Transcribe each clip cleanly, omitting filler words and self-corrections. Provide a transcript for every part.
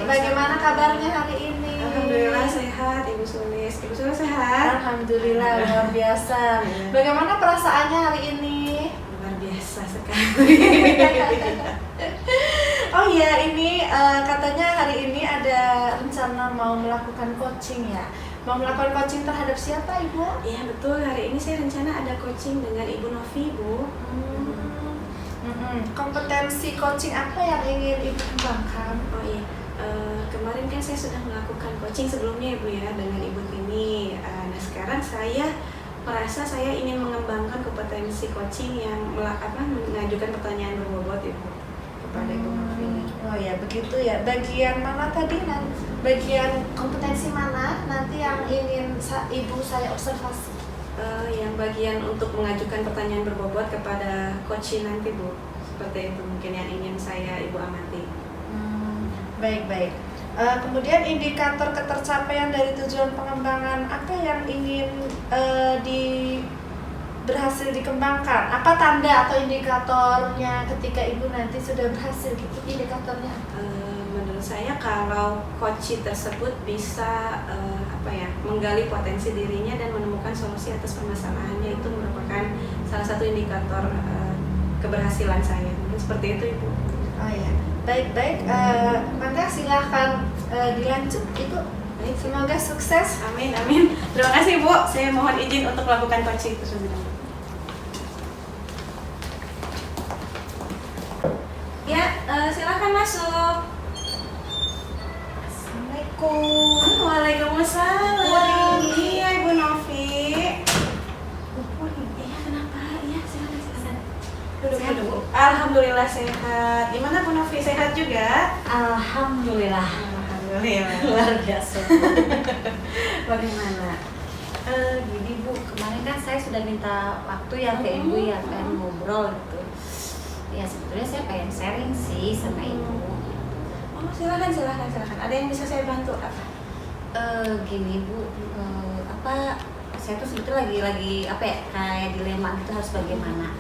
bagaimana kabarnya hari ini? Alhamdulillah sehat, Ibu Sulis. Ibu Sulis sehat? Alhamdulillah, luar biasa. Bagaimana perasaannya hari ini? Luar biasa sekali. Oh iya, ini katanya hari ini ada rencana mau melakukan coaching ya? Mau melakukan coaching terhadap siapa, Ibu? Iya betul, hari ini saya rencana ada coaching dengan Ibu Novi, Bu. Kompetensi coaching apa yang ingin Ibu kembangkan? Oh iya, kemarin kan saya sudah melakukan coaching sebelumnya Ibu ya dengan Ibu Tini. Nah sekarang saya merasa saya ingin mengembangkan kompetensi coaching yang mengajukan pertanyaan berbobot Ibu kepada Ibu Novi. Oh ya begitu ya. Bagian mana tadi? Bagian kompetensi mana nanti yang ingin Ibu saya observasi? Yang bagian untuk mengajukan pertanyaan berbobot kepada coach nanti Bu. Seperti itu mungkin yang ingin saya Ibu amati. Baik. Kemudian indikator ketercapaian dari tujuan pengembangan apa yang ingin berhasil dikembangkan? Apa tanda atau indikatornya ketika Ibu nanti sudah berhasil gitu indikatornya? Menurut saya kalau coach tersebut bisa menggali potensi dirinya dan menemukan solusi atas permasalahannya, itu merupakan salah satu indikator keberhasilan saya. Mungkin seperti itu Ibu. Oh ya, baik. Maka silahkan dilanjut Ibu. Baik, semoga sukses. Amin. Terima kasih Bu. Saya mohon izin untuk melakukan coaching tersebut. Ya, silakan masuk. Assalamualaikum. Waalaikumsalam. Iya Ibu Novi. Iya kenapa? Iya silakan. Duduk. Alhamdulillah sehat. Gimana Bu Novi, sehat juga? Alhamdulillah. Luar biasa. Bagaimana? Gini Bu, kemarin kan saya sudah minta waktu ya ke Ibu ya, pengen ngobrol gitu. Ya sebetulnya saya pengen sharing sih sama Ibu. Oh silakan. Ada yang bisa saya bantu apa? Gini Bu, saya tuh sebetulnya lagi kayak dilema gitu harus bagaimana.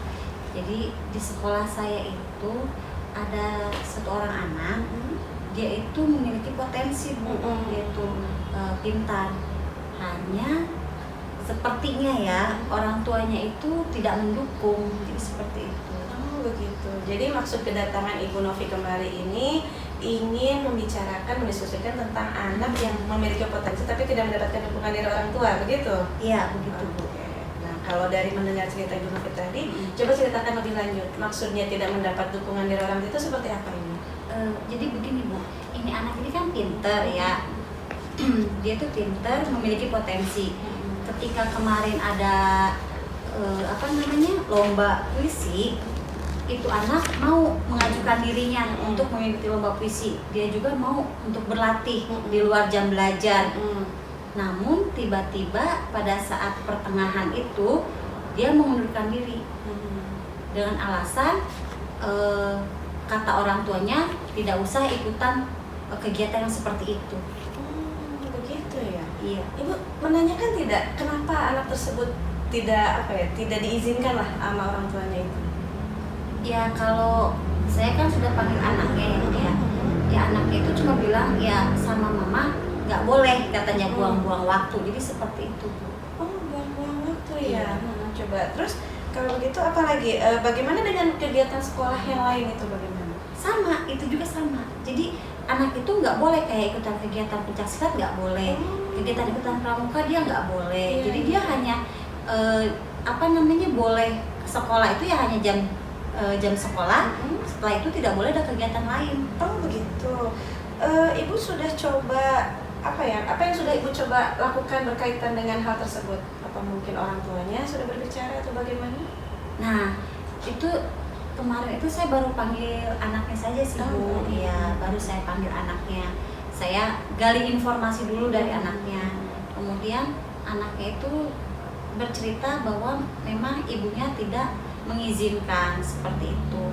Jadi di sekolah saya itu ada satu orang anak, dia itu memiliki potensi Bu, dia itu pintar. Hanya sepertinya ya orang tuanya itu tidak mendukung, jadi seperti itu. Oh begitu. Jadi maksud kedatangan Ibu Novi kembali ini ingin mendiskusikan tentang anak yang memiliki potensi tapi tidak mendapatkan dukungan dari orang tua, begitu? Iya begitu Bu. Nah kalau dari mendengar cerita Ibu Novi tadi, coba ceritakan lebih lanjut. Maksudnya tidak mendapat dukungan dari orang tua itu seperti apa ini? Jadi begini Bu, ini anak ini kan pinter ya. Dia tuh pinter, memiliki potensi. Ketika kemarin ada lomba puisi, itu anak mau mengajukan dirinya untuk mengikuti lomba puisi. Dia juga mau untuk berlatih di luar jam belajar. Namun tiba-tiba pada saat pertengahan itu dia mengundurkan diri dengan alasan kata orang tuanya tidak usah ikutan kegiatan yang seperti itu. Begitu ya. Iya. Ibu menanyakan tidak kenapa anak tersebut tidak diizinkan lah sama orang tuanya itu? Ya kalau saya kan sudah panggil anaknya ya anaknya itu cuma bilang ya sama mama nggak boleh katanya buang-buang waktu, jadi seperti itu. Oh buang-buang waktu ya. Coba terus kalau begitu apa lagi? Bagaimana dengan kegiatan sekolah yang lain itu bagaimana? Sama, itu juga sama. Jadi anak itu nggak boleh kayak ikutan kegiatan pencaksilat, nggak boleh. Kegiatan ikutan pramuka dia nggak boleh. Jadi dia hanya boleh ke sekolah itu ya hanya jam sekolah. Setelah itu tidak boleh ada kegiatan lain. Oh begitu. Ibu sudah coba apa yang sudah Ibu coba lakukan berkaitan dengan hal tersebut? Apa mungkin orang tuanya sudah berbicara atau bagaimana? Nah itu kemarin itu saya baru panggil anaknya saja sih Bu. Iya, baru saya panggil anaknya. Saya gali informasi dulu dari anaknya. Kemudian anaknya itu bercerita bahwa memang ibunya tidak mengizinkan seperti itu.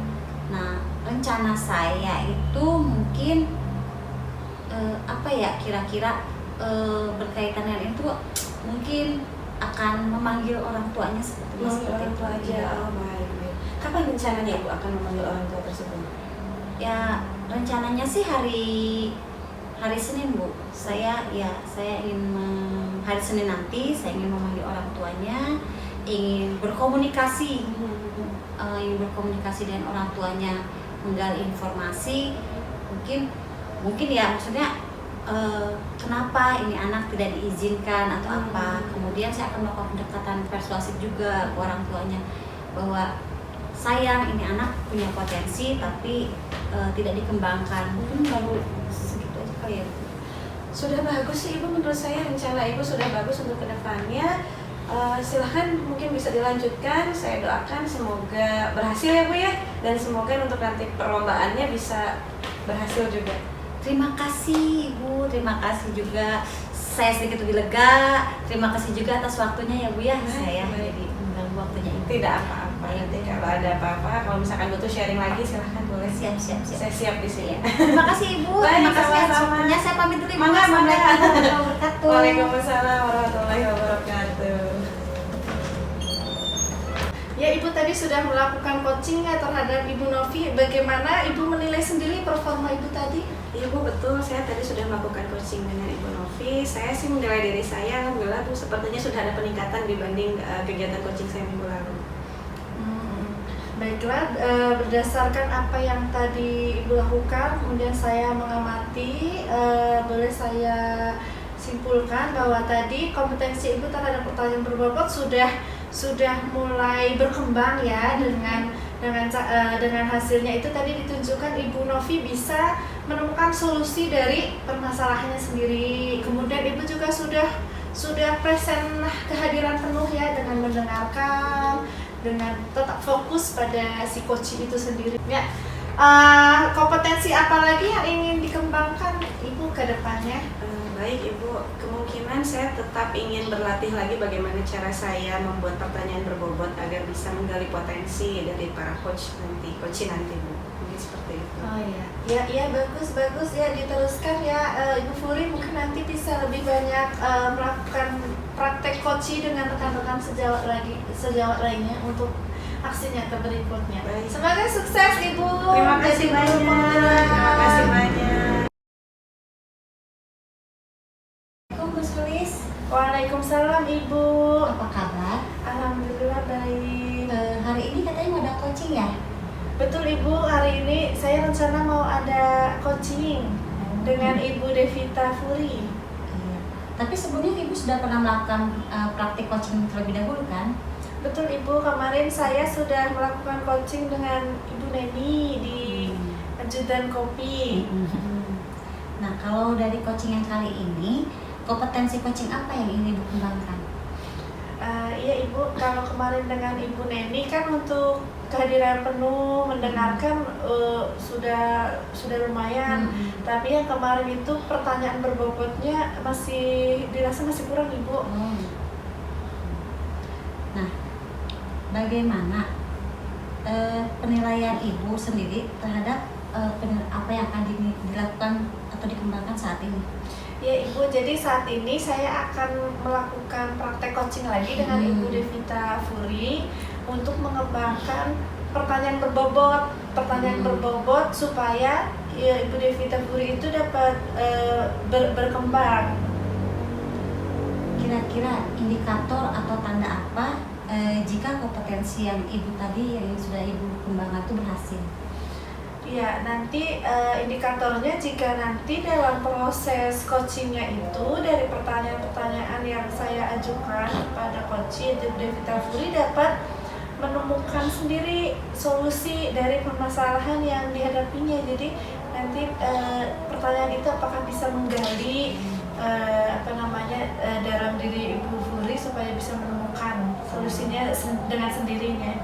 Nah, rencana saya itu mungkin kira-kira berkaitan dengan itu mungkin akan memanggil orang tuanya seperti itu aja. Oh, baik. Kapan rencananya Ibu akan memanggil orang tua tersebut? Ya, rencananya sih hari hari Senin Bu, saya ingin hari Senin nanti saya ingin memanggil orang tuanya, ingin berkomunikasi dengan orang tuanya, menggali informasi, mungkin ya maksudnya kenapa ini anak tidak diizinkan atau apa. Kemudian saya akan melakukan pendekatan persuasif juga ke orang tuanya bahwa sayang ini anak punya potensi tapi tidak dikembangkan. Mungkin baru segitu aja kali ya. Sudah bagus sih Ibu, menurut saya rencana Ibu sudah bagus untuk kedepannya. Silahkan mungkin bisa dilanjutkan. Saya doakan semoga berhasil ya Bu ya, dan semoga untuk nanti perlombaannya bisa berhasil juga. Terima kasih Ibu, terima kasih juga. Saya sedikit lebih lega. Terima kasih juga atas waktunya ya Bu ya. Saya jadi mengganggu waktunya Ibu. Tidak apa-apa. Nanti kalau ada apa-apa, kalau misalkan butuh sharing lagi silahkan boleh. Siap. Saya siap di sini. Terima kasih Ibu. Baik, Terima kasih atas sama-sama. waktunya. Saya pamit dulu Ibu. Mangga. Assalamualaikum warahmatullahi wabarakatuh. Waalaikumsalam warahmatullahi wabarakatuh. Ya, Ibu tadi sudah melakukan coaching ya terhadap Ibu Novi. Bagaimana Ibu menilai sendiri performa Ibu tadi? Iya Bu, betul. Saya tadi sudah melakukan coaching dengan Ibu Novi. Saya sih menilai diri saya, alhamdulillah Bu, sepertinya sudah ada peningkatan dibanding kegiatan coaching saya minggu lalu. Baiklah, berdasarkan apa yang tadi Ibu lakukan, kemudian saya mengamati, boleh saya simpulkan bahwa tadi kompetensi Ibu terhadap pertanyaan berbobot sudah mulai berkembang ya, dengan hasilnya itu tadi ditunjukkan Ibu Novi bisa menemukan solusi dari permasalahannya sendiri. Kemudian Ibu juga sudah present kehadiran penuh ya, dengan mendengarkan, dengan tetap fokus pada si coaching itu sendiri ya. Kompetensi apa lagi yang ingin dikembangkan Ibu ke depannya? Baik Ibu, kemungkinan saya tetap ingin berlatih lagi bagaimana cara saya membuat pertanyaan berbobot agar bisa menggali potensi dari para coach nanti Bu. Mungkin seperti itu. Oh iya, bagus ya, diteruskan ya. Ibu Furi mungkin nanti bisa lebih banyak melakukan praktek coaching dengan rekan-rekan sejawat lainnya untuk aksi nyata berikutnya. Baik. Semoga sukses Ibu. Terima kasih Jadi banyak. pemula. Terima kasih banyak. Bu Sulis, Waalaikumsalam Ibu. apa kabar? Alhamdulillah baik. Hari ini katanya mau ada coaching ya? Betul Ibu, hari ini saya rencana mau ada coaching dengan Ibu Devita Furi. Iya. Tapi sebelumnya Ibu sudah pernah melakukan praktik coaching terlebih dahulu kan? Betul Ibu, kemarin saya sudah melakukan coaching dengan Ibu Neni di Ajudan Kopi. Nah, kalau dari coaching yang kali ini, kompetensi coaching apa yang ingin Ibu kembangkan? Iya Ibu, kalau kemarin dengan Ibu Neni kan untuk kehadiran penuh, mendengarkan sudah lumayan. Tapi yang kemarin itu pertanyaan berbobotnya dirasa masih kurang Ibu. Nah, bagaimana penilaian Ibu sendiri terhadap apa yang akan dilakukan atau dikembangkan saat ini? Ya Ibu, jadi saat ini saya akan melakukan praktek coaching lagi dengan Ibu Devita Furi untuk mengembangkan pertanyaan berbobot supaya ya, Ibu Devita Furi itu dapat berkembang. Kira-kira indikator atau tanda apa jika kompetensi yang Ibu tadi yang sudah Ibu kembangkan itu berhasil? Ya, nanti indikatornya jika nanti dalam proses coachingnya itu dari pertanyaan-pertanyaan yang saya ajukan kepada coach Ibu Devita Furi dapat menemukan sendiri solusi dari permasalahan yang dihadapinya. Jadi nanti pertanyaan itu apakah bisa menggali dalam diri Ibu Furi supaya bisa menemukan solusinya dengan sendirinya.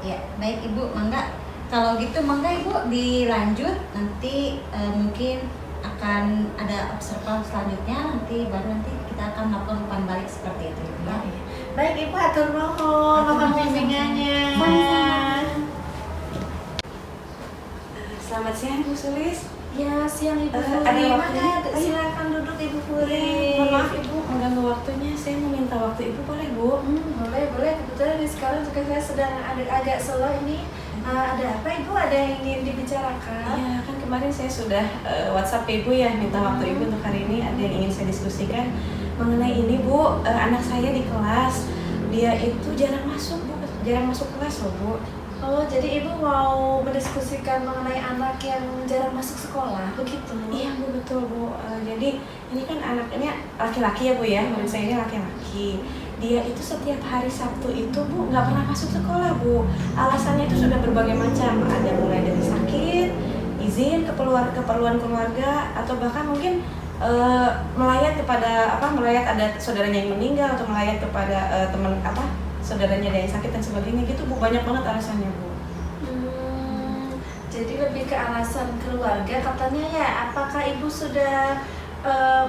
Ya, baik Ibu, mangga. Kalau gitu mangga Ibu dilanjut, nanti mungkin akan ada observasi selanjutnya, nanti kita akan melakukan umpan balik seperti itu ya. Baik Ibu, atur mohon bimbingannya. Selamat siang Bu Sulis. Ya, siang Ibu Furi. Ada waktunya? Silakan duduk Ibu Furi. Mohon maaf Ibu mengganggu waktunya, saya mau minta waktu Ibu boleh Bu? Boleh. Kebetulan sekarang juga saya sedang agak slow ini. Ada apa Ibu? Ada yang ingin dibicarakan? Iya, kan kemarin saya sudah WhatsApp Ibu ya, minta waktu Ibu untuk hari ini, ada yang ingin saya diskusikan mengenai ini Bu. Anak saya di kelas, dia itu jarang masuk Bu, jarang masuk kelas loh Bu. Oh, jadi ibu mau mendiskusikan mengenai anak yang jarang masuk sekolah, begitu? Iya Bu, betul Bu. Jadi ini kan anaknya laki-laki ya Bu ya, menurut saya ini laki-laki. Dia itu setiap hari Sabtu itu Bu nggak pernah masuk sekolah Bu. Alasannya itu sudah berbagai macam. Ada mulai dari sakit, izin keperluan keluarga, atau bahkan mungkin melayat kepada melayat ada saudaranya yang meninggal, atau melayat kepada teman saudaranya ada yang sakit dan sebagainya gitu Bu. Banyak banget alasannya Bu. Jadi lebih ke alasan keluarga katanya ya. Apakah ibu sudah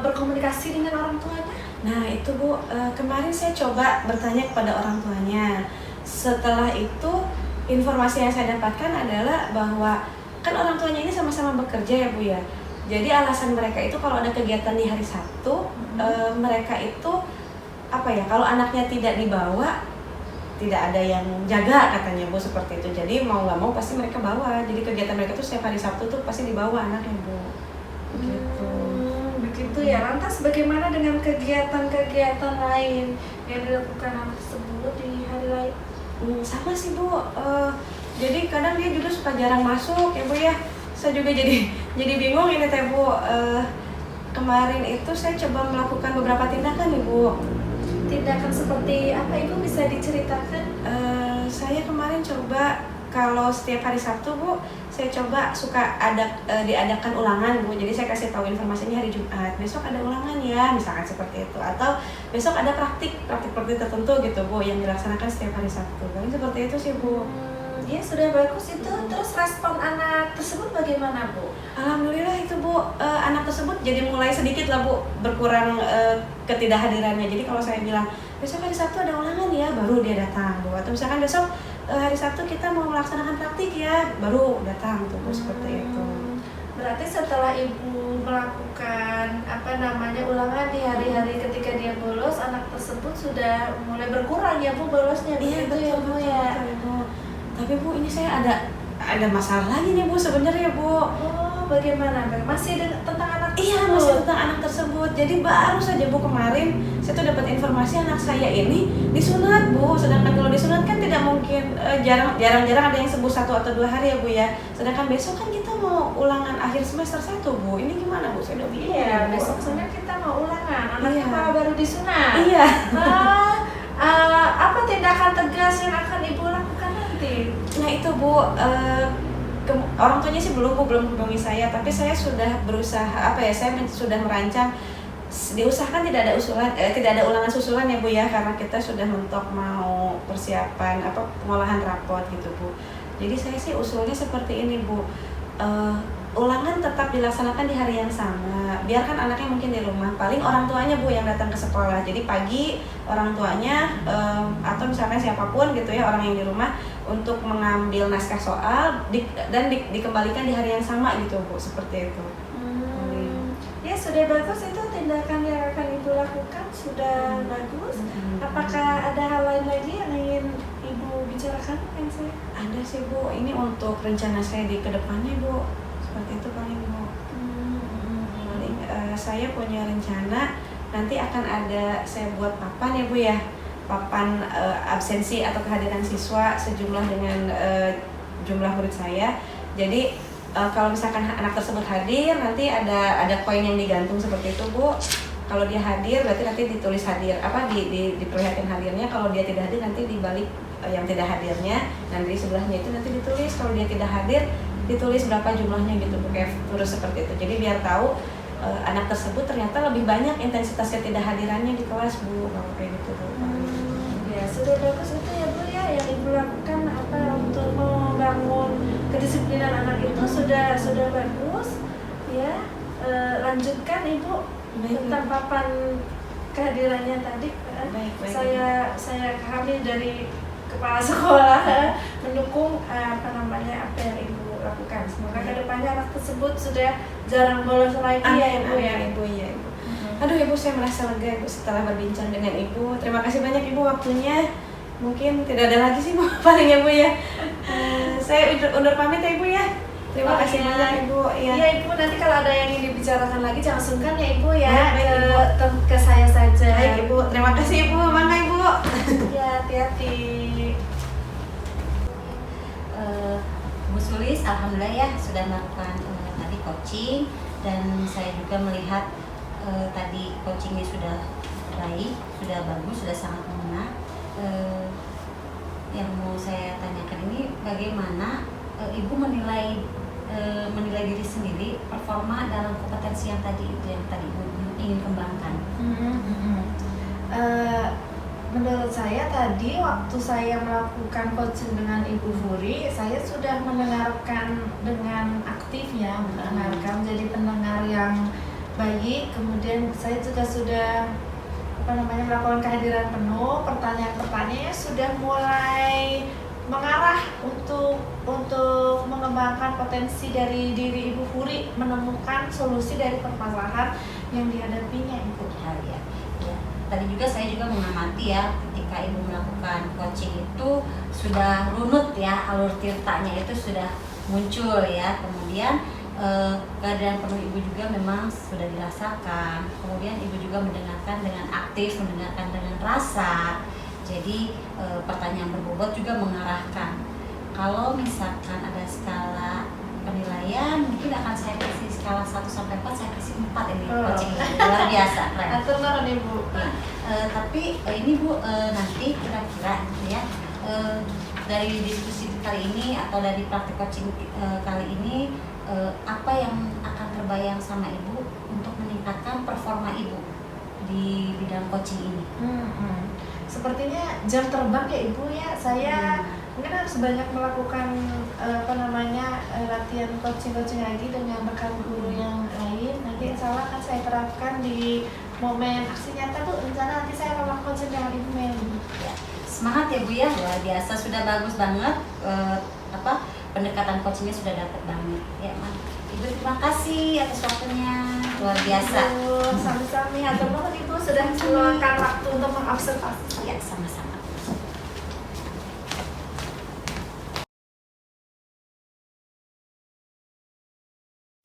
berkomunikasi dengan orang tuanya? Nah itu Bu, kemarin saya coba bertanya kepada orang tuanya. Setelah itu informasi yang saya dapatkan adalah bahwa kan orang tuanya ini sama-sama bekerja ya Bu ya. Jadi alasan mereka itu kalau ada kegiatan di hari Sabtu, mereka itu kalau anaknya tidak dibawa, tidak ada yang jaga katanya Bu, seperti itu. Jadi mau nggak mau pasti mereka bawa. Jadi kegiatan mereka tuh setiap hari Sabtu tuh pasti dibawa anaknya Bu. Gitu. Begitu ya. Lantas bagaimana dengan kegiatan-kegiatan lain yang dilakukan anak tersebut di hari lain? Sama sih Bu. Jadi kadang dia juga suka jarang masuk ya Bu ya. Saya juga jadi bingung ini teh Bu. Kemarin itu saya coba melakukan beberapa tindakan nih Bu. Tindakan seperti apa Ibu bisa diceritakan? Saya kemarin coba kalau setiap hari Sabtu Bu, saya coba suka diadakan ulangan Bu. Jadi saya kasih tahu informasinya hari Jumat, besok ada ulangan ya, misalkan seperti itu. Atau besok ada praktik tertentu gitu Bu yang dilaksanakan setiap hari Sabtu. Paling seperti itu sih Bu. Ya sudah bagus itu. Terus respon anak tersebut bagaimana Bu? Alhamdulillah itu Bu, anak tersebut jadi mulai sedikit lah Bu berkurang ketidakhadirannya. Jadi kalau saya bilang besok hari Sabtu ada ulangan ya, baru dia datang Bu. Atau misalkan besok hari Sabtu kita mau melaksanakan praktik ya, baru datang tuh Bu, seperti itu. Berarti setelah Ibu melakukan ulangan di hari-hari ketika dia bolos, anak tersebut sudah mulai berkurang ya Bu bolosnya. Iya betul, ya Bu ya. Betul. Tapi Bu, ini saya ada masalah lagi nih Bu sebenarnya Bu. Oh, bagaimana? Masih tentang anak tersebut? Iya, masih tentang anak tersebut. Jadi baru saja Bu kemarin saya tuh dapat informasi anak saya ini disunat Bu. Sedangkan kalau disunat kan tidak mungkin, jarang-jarang ada yang sembuh 1 atau 2 hari ya Bu ya. Sedangkan besok kan kita mau ulangan akhir semester 1 Bu. Ini gimana Bu? Saya udah bingung. Iya, besok sebenarnya kita mau ulangan. Anaknya malah baru disunat. Iya. Apa tindakan tegas yang akan Ibu lakukan nanti? Nah itu Bu, orang tuanya sih belum hubungi saya, tapi saya sudah berusaha saya sudah merancang, diusahakan tidak ada ulangan susulan ya Bu ya, karena kita sudah mentok mau persiapan pengolahan rapot gitu Bu. Jadi saya sih usulnya seperti ini Bu, ulangan tetap dilaksanakan di hari yang sama. Biarkan anaknya mungkin di rumah, paling orang tuanya Bu yang datang ke sekolah. Jadi pagi orang tuanya atau misalnya siapapun gitu ya, orang yang di rumah untuk mengambil naskah soal dan dikembalikan di hari yang sama gitu Bu, seperti itu. Ya sudah bagus, itu tindakan yang akan Ibu lakukan sudah bagus. Apakah ada hal lain lagi yang ingin Ibu bicarakan dengan saya? Ada sih Bu, ini untuk rencana saya di kedepannya Bu, seperti itu paling Bu. Paling saya punya rencana nanti akan ada saya buat papan ya Bu ya, papan absensi atau kehadiran siswa sejumlah dengan jumlah murid saya. Jadi kalau misalkan anak tersebut hadir, nanti ada koin yang digantung seperti itu Bu. Kalau dia hadir berarti nanti ditulis hadir, diperlihatkan hadirnya. Kalau dia tidak hadir nanti dibalik yang tidak hadirnya, dan di sebelahnya itu nanti ditulis kalau dia tidak hadir, ditulis berapa jumlahnya gitu Bu, kayak terus seperti itu. Jadi biar tahu anak tersebut ternyata lebih banyak intensitas ketidakhadirannya di kelas Bu, kalau kayak gitu Bu. Ya sudah bagus itu ya Bu ya, yang Ibu lakukan untuk membangun kedisiplinan anak itu sudah bagus ya. Lanjutkan Ibu tentang papan kehadirannya tadi. Baik. Saya kami dari kepala sekolah mendukung apa yang Ibu lakukan. Semoga kedepannya anak tersebut sudah jarang bolos lagi ya Ibu ya. Ibu ya Ibu. Aduh Ibu, saya merasa lega Ibu setelah berbincang dengan Ibu. Terima kasih banyak Ibu waktunya. Mungkin tidak ada lagi sih Bu paling ya Bu ya. Saya undur pamit ya Ibu ya. Terima kasih banyak Ibu. Iya Ibu, nanti kalau ada yang ingin dibicarakan lagi jangan sungkan ya Ibu ya, Baik, ke saya saja. Baik Ibu, terima kasih Ibu. Mangga Ibu. Ya, hati-hati. Bu Sulis, alhamdulillah ya sudah melakukan tadi coaching, dan saya juga melihat tadi coachingnya sudah baik, sudah bagus, sudah sangat mengena. Yang mau saya tanyakan ini, bagaimana Ibu menilai diri sendiri, performa dalam kompetensi yang tadi itu, yang tadi Ibu ingin kembangkan? Menurut saya tadi waktu saya melakukan coaching dengan Ibu Furi, saya sudah mendengarkan dengan aktif ya, mendengarkan jadi pendengar yang baik. Kemudian saya juga sudah melakukan kehadiran penuh, pertanyaan-pertanyaannya sudah mulai mengarah untuk mengembangkan potensi dari diri Ibu Furi, menemukan solusi dari permasalahan yang dihadapinya Ibu. Ya. Tadi juga saya juga mengamati ya, ketika Ibu melakukan coaching itu sudah runut ya, alur tirtanya itu sudah muncul ya. Kemudian kehadiran penuh Ibu juga memang sudah dirasakan. Kemudian Ibu juga mendengarkan dengan aktif, mendengarkan dengan rasa. Jadi pertanyaan berbobot juga mengarahkan. Kalau misalkan ada skala penilaian, mungkin akan saya kasih skala 1-4, saya kasih 4 ini coaching. Luar biasa, keren. Atur nuhun Ibu. Tapi ini Bu, nanti kira-kira ya, dari diskusi kali ini atau dari praktik coaching kali ini, apa yang akan terbayang sama Ibu untuk meningkatkan performa Ibu di bidang coaching ini? Sepertinya jam terbang ya Ibu ya. Saya mungkin harus banyak melakukan latihan coaching lagi dengan rekan guru yang lain. Nanti insya Allah akan saya terapkan di momen aksi nyata Bu. Rencana nanti saya melakukan coaching dengan Ibu Meli. Ya, semangat ya Bu ya, luar biasa, sudah bagus banget. Pendekatan coachingnya sudah dapat banget ya, Ibu. Terima kasih atas waktunya, luar biasa. Sami-sami, atur nuhun Ibu sudah meluangkan waktu untuk mengobservasi. Ya, sama-sama.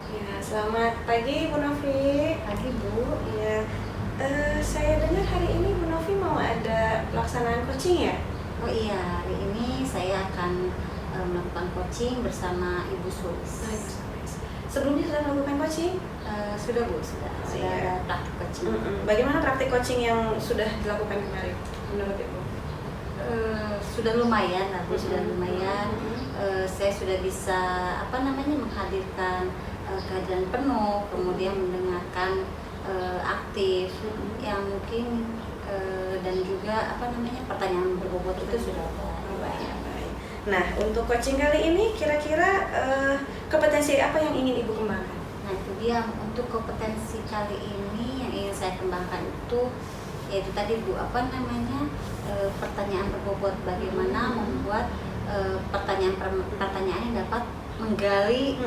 Ya, selamat pagi Bu Novi. Pagi Bu. Ya, saya dengar hari ini Bu Novi mau ada pelaksanaan coaching ya? Oh iya, hari ini saya akan melakukan coaching bersama Ibu Sulis. Sebelumnya sudah melakukan coaching? Sudah Bu, sudah ada praktik coaching. Bagaimana praktik coaching yang sudah dilakukan kemarin menurut Ibu? Sudah lumayan lah Bu, sudah lumayan. Saya sudah bisa menghadirkan kehadiran penuh, kemudian mendengarkan aktif yang mungkin dan juga pertanyaan berbobot itu sudah baik. Nah, untuk coaching kali ini kira-kira kompetensi apa yang ingin Ibu kembangkan? Nah, itu dia, untuk kompetensi kali ini yang ingin saya kembangkan itu yaitu tadi Bu, pertanyaan berbobot, bagaimana membuat pertanyaan yang dapat menggali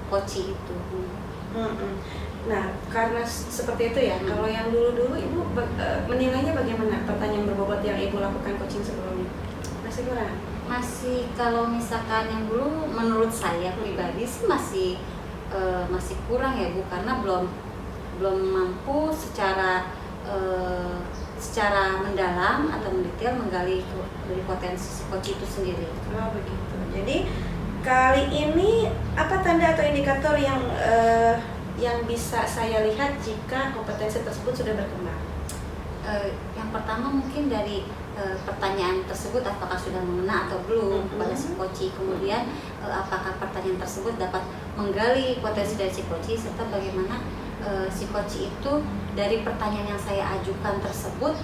coaching itu. Nah, karena seperti itu ya, kalau yang dulu-dulu Ibu menilainya bagaimana pertanyaan berbobot yang Ibu lakukan coaching sebelumnya? Masih kurang? Masih, kalau misalkan yang dulu menurut saya pribadi sih masih kurang ya Bu, karena belum mampu secara mendalam atau mendetail menggali dari potensi coach itu sendiri. Oh begitu. Jadi kali ini apa tanda atau indikator yang bisa saya lihat jika kompetensi tersebut sudah berkembang? Yang pertama mungkin dari pertanyaan tersebut apakah sudah mengena atau belum kepada si coach. Kemudian apakah pertanyaan tersebut dapat menggali potensi dari si coach, serta bagaimana si coach itu dari pertanyaan yang saya ajukan tersebut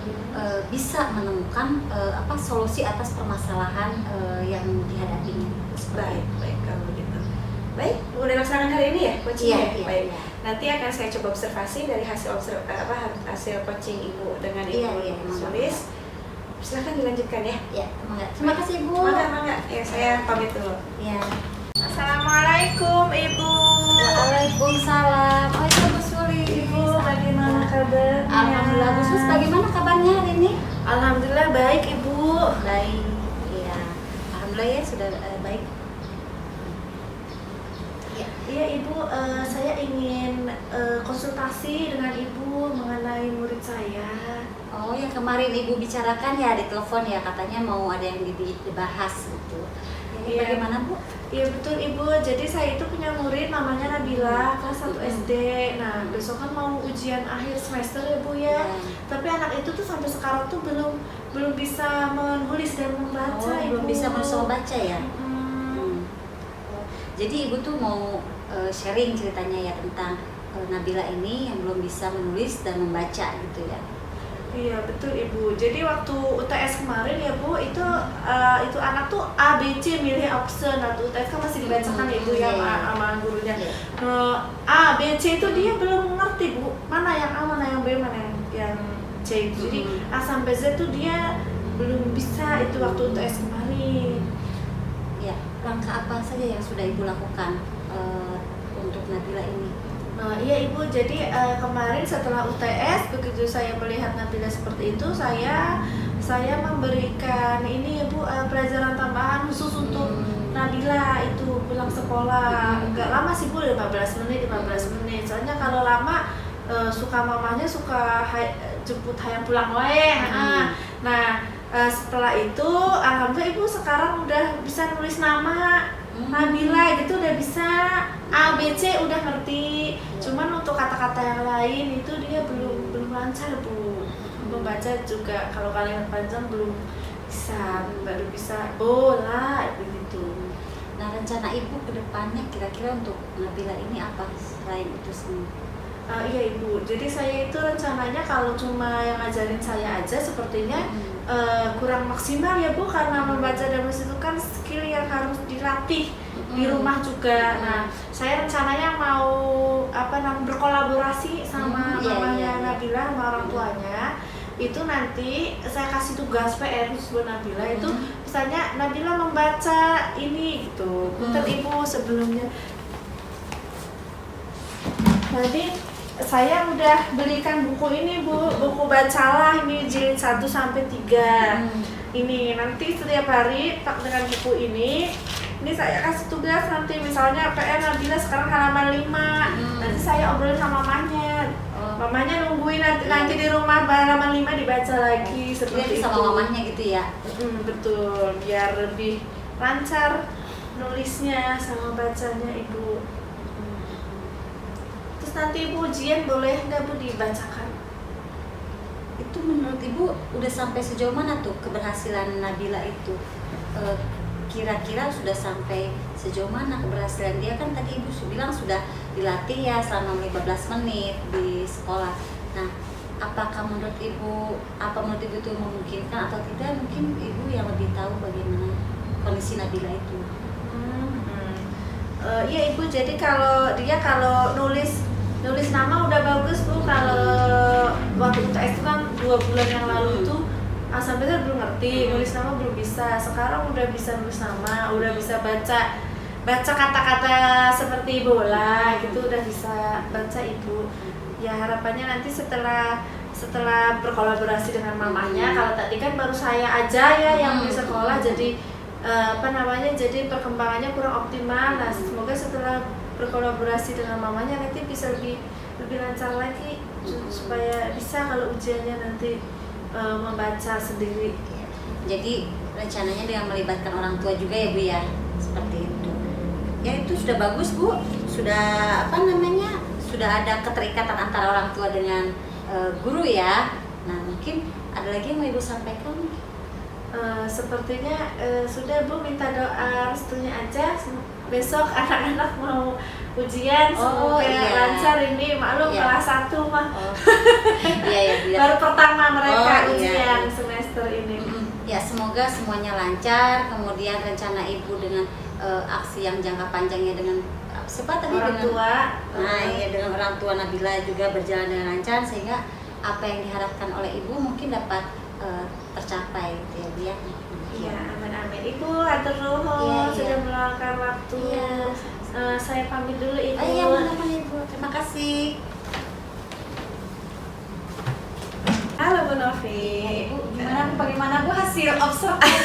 bisa menemukan solusi atas permasalahan yang dihadapinya. Baik kalau begitu. Baik, udah dilaksanakan hari ini ya coachingnya? Iya. Baik. Nanti akan saya coba observasi dari hasil coaching Ibu dengan Ibu Sulis. Silahkan dilanjutkan ya. Ya, terima kasih Bu. Mangga. Ya, saya pamit dulu. Ya. Assalamualaikum Ibu. Waalaikumsalam. Oh itu Bu Sulis. Ibu, bagaimana kabarnya? Alhamdulillah. Bu Sulis, bagaimana kabarnya hari ini? Alhamdulillah baik Ibu. Baik. Iya. Alhamdulillah ya sudah baik. Ibu, saya ingin konsultasi dengan Ibu mengenai murid saya. Oh, yang kemarin Ibu bicarakan ya di telepon ya, katanya mau ada yang dibahas gitu. Ini Iya. bagaimana Bu? Iya betul Ibu, jadi saya itu punya murid namanya Nabila, kelas 1 SD. Nah besok kan mau ujian akhir semester ya Bu ya. Ya. Tapi anak itu tuh sampai sekarang tuh belum bisa menulis dan membaca Oh, Ibu. belum bisa menulis sama baca ya? Hmm. Oh, jadi Ibu tuh mau sharing ceritanya ya tentang Nabila ini yang belum bisa menulis dan membaca gitu ya? Iya betul Ibu. Jadi waktu UTS kemarin ya Bu, itu anak tuh A, B, C milih option. Nah tuh UTS kan masih dibacakan Ibu ya sama gurunya. A, B, C itu dia belum ngerti Bu, mana yang A, mana yang B, mana yang C. Jadi A sampai Z tuh dia belum bisa itu waktu UTS kemarin. Ya, langkah apa saja yang sudah Ibu lakukan untuk Nabila ini? Iya Ibu, jadi kemarin setelah UTS begitu saya melihat Nabila seperti itu, saya memberikan ini ya Bu, pelajaran tambahan khusus untuk Nabila itu pulang sekolah. Enggak lama sih Bu, 15 menit. Soalnya kalau lama suka mamanya suka jemput hayang pulang wae. Nah, setelah itu alhamdulillah Ibu sekarang udah bisa nulis nama Nabila gitu, udah bisa A, B, C udah ngerti. Cuman untuk kata-kata yang lain itu dia belum lancar Bu. Membaca juga kalau kalimat panjang belum bisa, baru bisa bola begitu. Nah, rencana Ibu ke depannya kira-kira untuk Nabila ini apa selain itu semua? Iya Ibu, jadi saya itu rencananya kalau cuma yang ngajarin saya aja sepertinya kurang maksimal ya Bu, karena membaca dan menulis itu kan skill yang harus dilatih di rumah juga. Nah, saya rencananya mau berkolaborasi sama mamanya Nabila, sama orang tuanya. Itu nanti saya kasih tugas PR khusus buat Nabila, itu misalnya Nabila membaca ini gitu. Punten Ibu sebelumnya. Jadi saya udah belikan buku ini Bu, buku bacalah ini jilid 1 sampai 3. Ini nanti setiap hari tak dengan buku ini saya kasih tugas nanti misalnya PR Nabila sekarang halaman 5. Nanti saya obrolin sama mamanya. Mamanya nungguin nanti di rumah halaman 5 dibaca lagi seperti itu. Sama mamanya gitu ya? Betul, biar lebih lancar nulisnya sama bacanya Ibu. Terus nanti Ibu ujian boleh nggak Bu dibacakan? Itu menurut Ibu udah sampai sejauh mana tuh keberhasilan Nabila itu? Kira-kira sudah sampai sejauh mana keberhasilan dia? Kan tadi Ibu bilang sudah dilatih ya selama 15 menit di sekolah. Nah, apakah menurut Ibu itu memungkinkan atau tidak? Mungkin Ibu yang lebih tahu bagaimana kondisi Nabila itu. Iya Ibu, jadi kalau nulis nama udah bagus Bu. Kalau waktu UTS itu kan 2 bulan yang lalu itu sampai saya belum ngerti, nulis nama belum bisa. Sekarang udah bisa nulis nama, udah bisa baca kata-kata seperti bola gitu, udah bisa baca Ibu. Ya harapannya nanti setelah berkolaborasi dengan mamanya, kalau tadi kan baru saya aja ya yang di sekolah, jadi jadi perkembangannya kurang optimal. Nah semoga setelah berkolaborasi dengan mamanya nanti bisa lebih lancar lagi, supaya bisa kalau ujiannya nanti membaca sendiri. Jadi rencananya dengan melibatkan orang tua juga ya Bu ya, seperti itu. Ya itu sudah bagus Bu, sudah sudah ada keterikatan antara orang tua dengan guru ya. Nah mungkin ada lagi yang mau Ibu sampaikan? Sepertinya sudah Bu, minta doa restunya aja. Besok anak-anak mau ujian, semoga lancar. Ini maklum kelas 1 mah. Iya. Baru pertama mereka ujian semester ini. Ya semoga semuanya lancar. Kemudian rencana Ibu dengan aksi yang jangka panjangnya dengan siapa tadi? Orang tua. Nah iya, dengan orang tua Nabila juga berjalan dengan lancar, sehingga apa yang diharapkan oleh Ibu mungkin dapat tercapai gitu ya Bu ya. Iya, amin. Ibu atur nuhun sudah meluangkan waktu. Saya pamit dulu Ibu. Iya, benar Ibu. Terima kasih. Halo Bu Novi. Ibu, bagaimana Bu hasil observasi?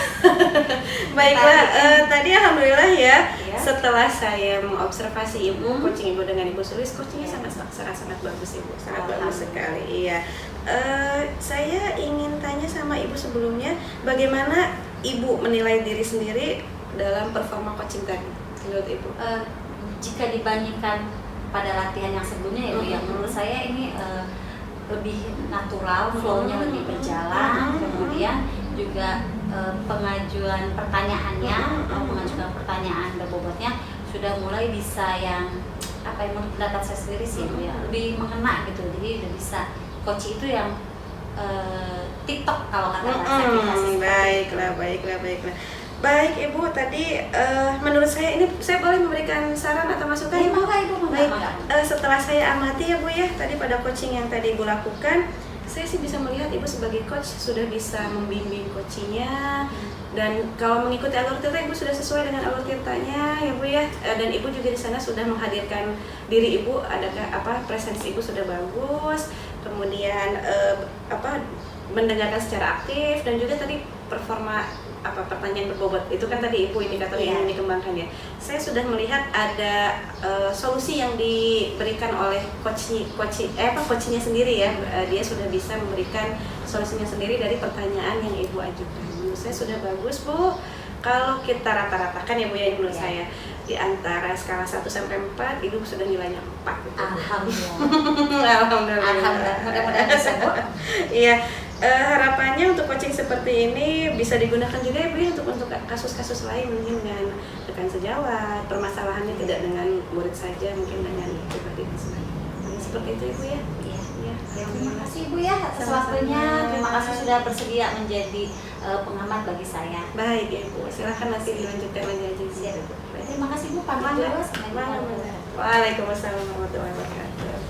Baiklah, tadi alhamdulillah ya. setelah saya mengobservasi ibu, coaching ibu dengan Ibu Sulis, coachingnya sangat bagus ibu, sangat bagus sekali. Iya. Saya ingin tanya sama ibu sebelumnya, bagaimana ibu menilai diri sendiri dalam performa coaching tadi menurut ibu? Jika dibandingkan pada latihan yang sebelumnya ya Bu, yang menurut saya ini lebih natural, flow-nya lebih berjalan, kemudian juga pengajuan pertanyaannya, mengajukan pertanyaan dan bobotnya sudah mulai bisa yang apa yang menurut pendapat saya sendiri sih Bu ya, lebih mengena gitu. Jadi udah bisa coach itu yang TikTok kalau kata bahasa kita sih. Baiklah. Baik Ibu, tadi menurut saya ini saya boleh memberikan saran atau masukan? Iya, mangga Ibu, Baik, mangga. setelah saya amati ya Bu ya, tadi pada coaching yang tadi Ibu lakukan, saya sih bisa melihat Ibu sebagai coach sudah bisa membimbing coachingnya, dan kalau mengikuti alur tirta Ibu sudah sesuai dengan alur tirtanya ya Bu ya, dan Ibu juga di sana sudah menghadirkan diri Ibu, ada presensi Ibu sudah bagus, kemudian mendengarkan secara aktif, dan juga tadi performa pertanyaan berbobot itu kan tadi Ibu indikator yang dikembangkan ya. Saya sudah melihat ada solusi yang diberikan oleh coachnya sendiri ya. Dia sudah bisa memberikan solusinya sendiri dari pertanyaan yang Ibu ajukan. Menurut saya sudah bagus Bu. Kalau kita rata-ratakan ya Bu ya, menurut saya di antara skala 1 sampai 4 Ibu sudah nilainya 4 gitu. Alhamdulillah. Mudah-mudahan bisa Bu. Iya. Harapannya untuk coaching seperti ini bisa digunakan juga ya Bu ya, untuk kasus-kasus lain, mungkin dengan rekan sejawat, permasalahannya tidak dengan murid saja, mungkin dengan pribadi dan sebagainya. Seperti itu Ibu ya. Iya. Terima kasih Ibu ya atas waktunya. Terima kasih sudah bersedia menjadi pengamat bagi saya. Baik ya Bu, silahkan nanti dilanjutkan lagi aja. Terima kasih Bu. Pamit dulu. Waalaikumsalam warahmatullahi wabarakatuh.